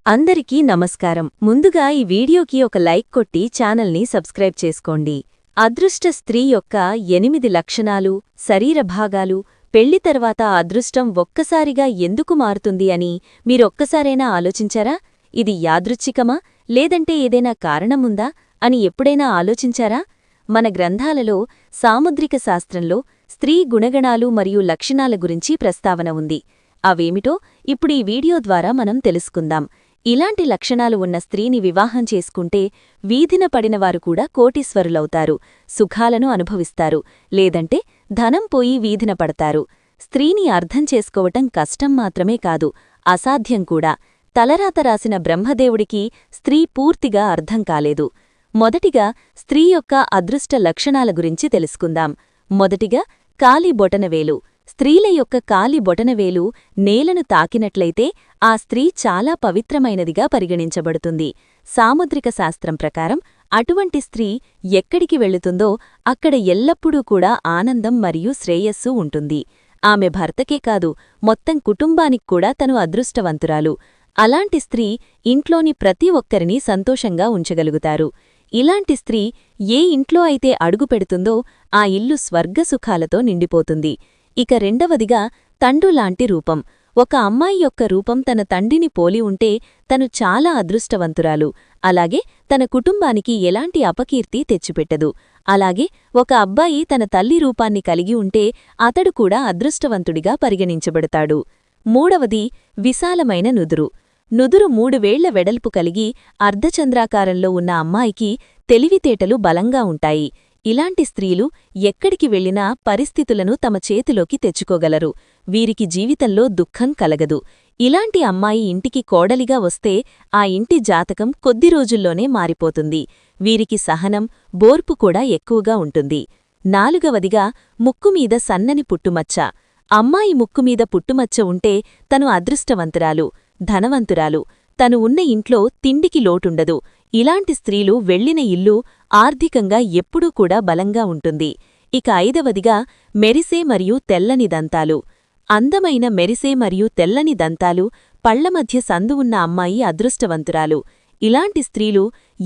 అందరికీ నమస్కారం. ముందుగా ఈ వీడియోకి ఒక లైక్ కొట్టి ఛానల్ని సబ్స్క్రైబ్ చేసుకోండి. అదృష్ట స్త్రీ యొక్క 8 లక్షణాలు, శరీర భాగాలు, పెళ్లి తర్వాత అదృష్టం ఒక్కసారిగా ఎందుకు మారుతుంది అని మీరొక్కసారైనా ఆలోచించారా? ఇది యాదృచ్ఛికమా లేదంటే ఏదైనా కారణముందా అని ఎప్పుడైనా ఆలోచించారా? మన గ్రంథాలలో సాముద్రిక శాస్త్రంలో స్త్రీ గుణగణాలు మరియు లక్షణాల గురించి ప్రస్తావన ఉంది. అవేమిటో ఇప్పుడు ఈ వీడియో ద్వారా మనం తెలుసుకుందాం. ఇలాంటి లక్షణాలు ఉన్న స్త్రీని వివాహం చేసుకుంటే వీధిన పడినవారు కూడా కోటీశ్వరులవుతారు, సుఖాలను అనుభవిస్తారు, లేదంటే ధనం పోయి వీధిన పడతారు. స్త్రీని అర్థం చేసుకోవటం కష్టం మాత్రమే కాదు, అసాధ్యం కూడా. తలరాత రాసిన బ్రహ్మదేవుడికి స్త్రీ పూర్తిగా అర్థం కాలేదు. మొదటిగా స్త్రీ యొక్క అదృష్ట లక్షణాల గురించి తెలుసుకుందాం. మొదటిగా కాలి బొటనవేలు. స్త్రీల యొక్క కాలి బొటనవేలు నేలను తాకినట్లయితే ఆ స్త్రీ చాలా పవిత్రమైనదిగా పరిగణించబడుతుంది. సాముద్రిక శాస్త్రం ప్రకారం అటువంటి స్త్రీ ఎక్కడికి వెళుతుందో అక్కడ ఎల్లప్పుడూ కూడా ఆనందం మరియు శ్రేయస్సు ఉంటుంది. ఆమె భర్తకే కాదు, మొత్తం కుటుంబానికి కూడా తను అదృష్టవంతురాలు. అలాంటి స్త్రీ ఇంట్లోని ప్రతి ఒక్కరినీ సంతోషంగా ఉంచగలుగుతారు. ఇలాంటి స్త్రీ ఏ ఇంట్లో అయితే అడుగుపెడుతుందో ఆ ఇల్లు స్వర్గసుఖాలతో నిండిపోతుంది. ఇక రెండవదిగా తండ్రులాంటి రూపం. ఒక అమ్మాయి యొక్క రూపం తన తండ్రిని పోలి ఉంటే తను చాలా అదృష్టవంతురాలు. అలాగే తన కుటుంబానికి ఎలాంటి అపకీర్తి తెచ్చిపెట్టదు. అలాగే ఒక అబ్బాయి తన తల్లి రూపాన్ని కలిగి ఉంటే అతడు కూడా అదృష్టవంతుడిగా పరిగణించబడతాడు. మూడవది విశాలమైన నుదురు. నుదురు 3 వేళ్ల వెడల్పు కలిగి అర్ధచంద్రాకారంలో ఉన్న అమ్మాయికి తెలివితేటలు బలంగా ఉంటాయి. ఇలాంటి స్త్రీలు ఎక్కడికి వెళ్లినా పరిస్థితులను తమ చేతిలోకి తెచ్చుకోగలరు. వీరికి జీవితంలో దుఃఖం కలగదు. ఇలాంటి అమ్మాయి ఇంటికి కోడలిగా వస్తే ఆ ఇంటి జాతకం కొద్ది రోజుల్లోనే మారిపోతుంది. వీరికి సహనం, బోర్పు కూడా ఎక్కువగా ఉంటుంది. నాలుగవదిగా ముక్కుమీద సన్నని పుట్టుమచ్చ. అమ్మాయి ముక్కుమీద పుట్టుమచ్చ ఉంటే తను అదృష్టవంతురాలు, ధనవంతురాలు. తను ఉన్న ఇంట్లో తిండికి లోటుండదు. ఇలాంటి స్త్రీలు వెళ్లిన ఇల్లు ఆర్థికంగా ఎప్పుడూ కూడా బలంగా ఉంటుంది. ఇక ఐదవదిగా మెరిసే మరియు తెల్లని దంతాలు. అందమైన మెరిసే మరియు తెల్లని దంతాలు, పళ్ల మధ్య సందు ఉన్న అమ్మాయి అదృష్టవంతురాలు. ఇలాంటి స్త్రీలు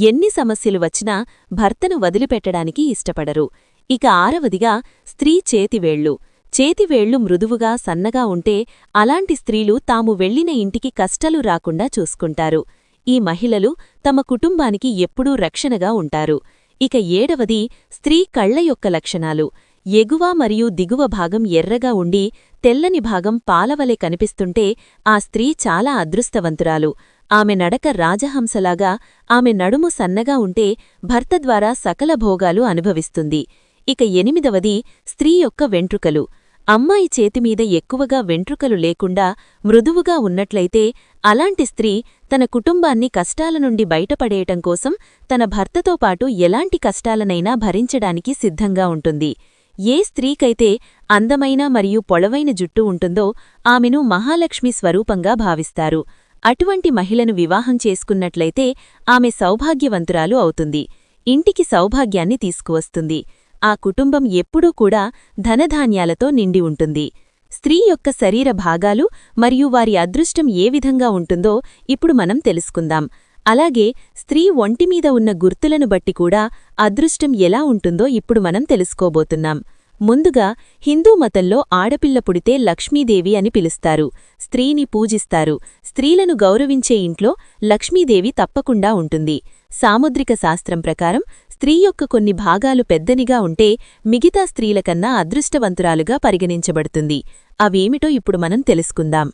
ఎన్ని సమస్యలు వచ్చినా భర్తను వదిలిపెట్టడానికి ఇష్టపడరు. ఇక ఆరవదిగా స్త్రీ చేతివేళ్లు. చేతివేళ్లు మృదువుగా సన్నగా ఉంటే అలాంటి స్త్రీలు తాము వెళ్లిన ఇంటికి కష్టాలు రాకుండా చూసుకుంటారు. ఈ మహిళలు తమ కుటుంబానికి ఎప్పుడూ రక్షణగా ఉంటారు. ఇక ఏడవది స్త్రీ కళ్ల యొక్క లక్షణాలు. ఎగువ మరియు దిగువ భాగం ఎర్రగా ఉండి తెల్లని భాగం పాలవలె కనిపిస్తుంటే ఆ స్త్రీ చాలా అదృష్టవంతురాలు. ఆమె నడక రాజహంసలాగా, ఆమె నడుము సన్నగా ఉంటే భర్త ద్వారా సకల భోగాలు అనుభవిస్తుంది. ఇక ఎనిమిదవది స్త్రీ యొక్క వెంట్రుకలు. అమ్మాయి చేతిమీద ఎక్కువగా వెంట్రుకలు లేకుండా మృదువుగా ఉన్నట్లయితే అలాంటి స్త్రీ తన కుటుంబాన్ని కష్టాల నుండి బయటపడేయటం కోసం తన భర్తతో పాటు ఎలాంటి కష్టాలనైనా భరించడానికి సిద్ధంగా ఉంటుంది. ఏ స్త్రీకైతే అందమైన మరియు పొడవైన జుట్టు ఉంటుందో ఆమెను మహాలక్ష్మి స్వరూపంగా భావిస్తారు. అటువంటి మహిళను వివాహం చేసుకున్నట్లయితే ఆమె సౌభాగ్యవంతురాలు అవుతుంది. ఇంటికి సౌభాగ్యాన్ని తీసుకువస్తుంది. ఆ కుటుంబం ఎప్పుడూ కూడా ధనధాన్యాలతో నిండి ఉంటుంది. స్త్రీ యొక్క శరీర భాగాలు మరియు వారి అదృష్టం ఏ విధంగా ఉంటుందో ఇప్పుడు మనం తెలుసుకుందాం. అలాగే స్త్రీ ఒంటిమీద ఉన్న గుర్తులను బట్టి కూడా అదృష్టం ఎలా ఉంటుందో ఇప్పుడు మనం తెలుసుకోబోతున్నాం. ముందుగా హిందూ మతంలో ఆడపిల్ల పుడితే లక్ష్మీదేవి అని పిలుస్తారు. స్త్రీని పూజిస్తారు. స్త్రీలను గౌరవించే ఇంట్లో లక్ష్మీదేవి తప్పకుండా ఉంటుంది. సాముద్రిక శాస్త్రం ప్రకారం స్త్రీ యొక్క కొన్ని భాగాలు పెద్దనిగా ఉంటే మిగతా స్త్రీలకన్నా అదృష్టవంతురాలుగా పరిగణించబడుతుంది. అవేమిటో ఇప్పుడు మనం తెలుసుకుందాం.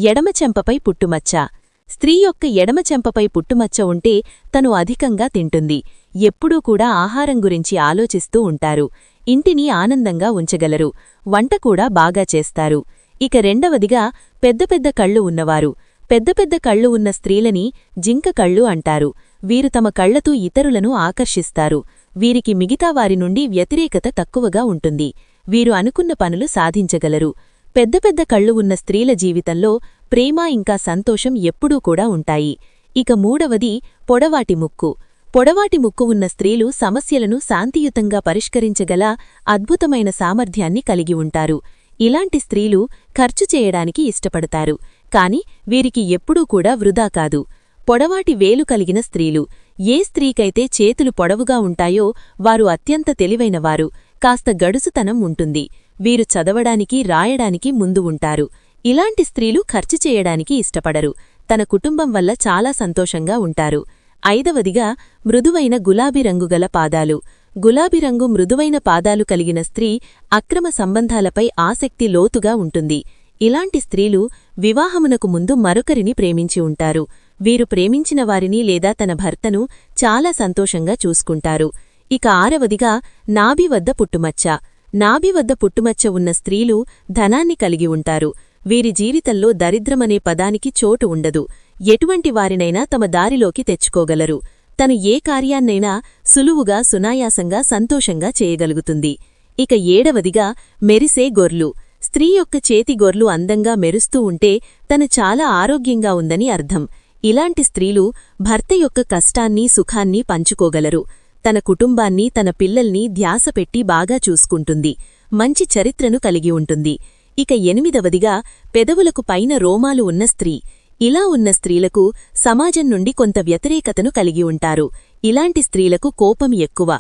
ఎడమ చెంపపై పుట్టుమచ్చ. స్త్రీ యొక్క ఎడమ చెంపపై పుట్టుమచ్చ ఉంటే తను అధికంగా తింటుంది. ఎప్పుడూ కూడా ఆహారం గురించి ఆలోచిస్తూ ఉంటారు. ఇంటిని ఆనందంగా ఉంచగలరు. వంట కూడా బాగా చేస్తారు. ఇక రెండవదిగా పెద్ద పెద్ద కళ్ళు ఉన్నవారు. పెద్ద పెద్ద కళ్ళు ఉన్న స్త్రీలని జింక కళ్ళు అంటారు. వీరు తమ కళ్లతో ఇతరులను ఆకర్షిస్తారు. వీరికి మిగతా వారి నుండి వ్యతిరేకత తక్కువగా ఉంటుంది. వీరు అనుకున్న పనులు సాధించగలరు. పెద్ద పెద్ద కళ్ళు ఉన్న స్త్రీల జీవితంలో ప్రేమ ఇంకా సంతోషం ఎప్పుడూ కూడా ఉంటాయి. ఇక మూడవది పొడవాటి ముక్కు. పొడవాటి ముక్కు ఉన్న స్త్రీలు సమస్యలను శాంతియుతంగా పరిష్కరించగల అద్భుతమైన సామర్థ్యాన్ని కలిగి ఉంటారు. ఇలాంటి స్త్రీలు ఖర్చు చేయడానికి ఇష్టపడతారు. కాని వీరికి ఎప్పుడూ కూడా వృధా కాదు. పొడవాటి వేలు కలిగిన స్త్రీలు. ఏ స్త్రీకైతే చేతులు పొడవుగా ఉంటాయో వారు అత్యంత తెలివైనవారు, కాస్త గడుసుతనం ఉంటుంది. వీరు చదవడానికి రాయడానికి ముందు ఉంటారు. ఇలాంటి స్త్రీలు ఖర్చు చేయడానికి ఇష్టపడరు. తన కుటుంబం వల్ల చాలా సంతోషంగా ఉంటారు. 5వదిగా మృదువైన గులాబీ రంగుగల పాదాలు. గులాబీ రంగు మృదువైన పాదాలు కలిగిన స్త్రీ అక్రమ సంబంధాలపై ఆసక్తి లోతుగా ఉంటుంది. ఇలాంటి స్త్రీలు వివాహమునకు ముందు మరొకరిని ప్రేమించి ఉంటారు. వీరు ప్రేమించిన వారిని లేదా తన భర్తను చాలా సంతోషంగా చూసుకుంటారు. ఇక 6వదిగా నాభి వద్ద పుట్టుమచ్చ. నాభి వద్ద పుట్టుమచ్చ ఉన్న స్త్రీలు ధనాన్ని కలిగి ఉంటారు. వీరి జీవితంలో దరిద్రమనే పదానికి చోటు ఉండదు. ఎటువంటి వారినైనా తమ దారిలోకి తెచ్చుకోగలరు. తను ఏ కార్యాన్నైనా సులువుగా సునాయాసంగా సంతోషంగా చేయగలుగుతుంది. ఇక 7వదిగా మెరిసే గొర్లు. స్త్రీ యొక్క చేతి గొర్లు అందంగా మెరుస్తూ ఉంటే తను చాలా ఆరోగ్యంగా ఉందని అర్థం. ఇలాంటి స్త్రీలు భర్త యొక్క కష్టాన్ని సుఖాన్ని పంచుకోగలరు. తన కుటుంబాన్ని తన పిల్లల్ని ధ్యాసపెట్టి బాగా చూసుకుంటుంది. మంచి చరిత్రను కలిగి ఉంటుంది. ఇక 8వదిగా పెదవులకు పైన రోమాలు ఉన్న స్త్రీ. ఇలా ఉన్న స్త్రీలకు సమాజం నుండి కొంత వ్యతిరేకతను కలిగి ఉంటారు. ఇలాంటి స్త్రీలకు కోపం ఎక్కువ.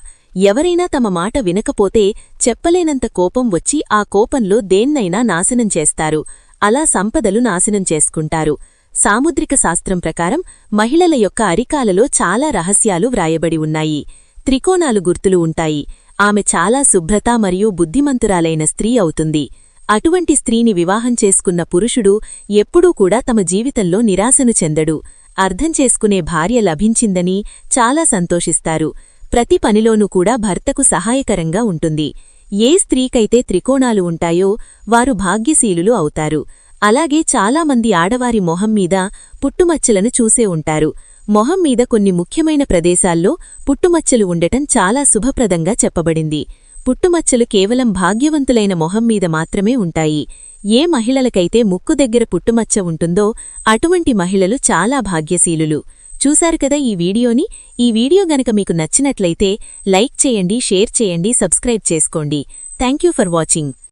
ఎవరైనా తమ మాట వినకపోతే చెప్పలేనంత కోపం వచ్చి ఆ కోపంలో దేన్నైనా నాశనం చేస్తారు. అలా సంపదలు నాశనం చేసుకుంటారు. సాముద్రిక శాస్త్రం ప్రకారం మహిళల యొక్క అరికాలలో చాలా రహస్యాలు వ్రాయబడి ఉన్నాయి. త్రికోణాలు గుర్తులు ఉంటాయి. ఆమె చాలా శుభ్రత మరియు బుద్ధిమంతురాలైన స్త్రీ అవుతుంది. అటువంటి స్త్రీని వివాహం చేసుకున్న పురుషుడు ఎప్పుడూ కూడా తమ జీవితంలో నిరాశను చెందడు. అర్థం చేసుకునే భార్య లభించిందని చాలా సంతోషిస్తారు. ప్రతి పనిలోనూ కూడా భర్తకు సహాయకరంగా ఉంటుంది. ఏ స్త్రీకైతే త్రికోణాలు ఉంటాయో వారు భాగ్యశీలులు అవుతారు. అలాగే చాలామంది ఆడవారి మొహం మీద పుట్టుమచ్చలను చూసే ఉంటారు. మొహం మీద కొన్ని ముఖ్యమైన ప్రదేశాల్లో పుట్టుమచ్చలు ఉండటం చాలా శుభప్రదంగా చెప్పబడింది. పుట్టుమచ్చలు కేవలం భాగ్యవంతులైన మొహం మీద మాత్రమే ఉంటాయి. ఏ మహిళలకైతే ముక్కు దగ్గర పుట్టుమచ్చ ఉంటుందో అటువంటి మహిళలు చాలా భాగ్యశీలులు. చూశారు కదా ఈ వీడియోని. ఈ వీడియో గనక మీకు నచ్చినట్లయితే లైక్ చేయండి, షేర్ చేయండి, సబ్స్క్రైబ్ చేసుకోండి. Thank you for watching.